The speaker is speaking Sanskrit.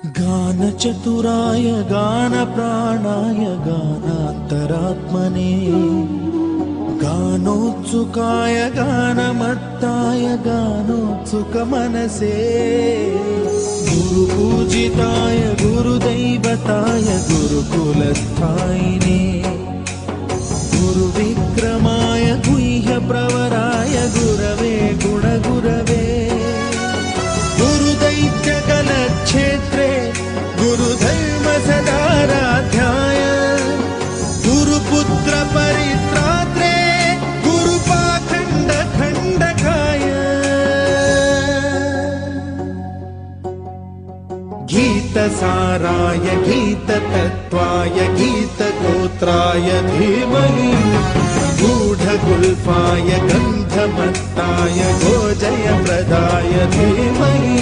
गानचतुराय गानप्राणाय गानान्तरात्मने गानोत्सुकाय गानमत्ताय गानोत्सुकमनसे गुरुपूजिताय गुरुदैवताय गुरुकुलस्थायिने गुरुविक्रमाय गुह्यप्रवराय गुरवे गुणगुरवे गुरुदैत्यकलक्षेत्रे गुरुधर्मसदाराध्याय गुरुपुत्र परित्रात्रे गुरुपाखण्डखण्डकाय गीतसाराय गीततत्त्वाय गीतगोत्राय धीमहि गूढगुल्फाय गन्धमत्ताय गोजयप्रदाय धीमहि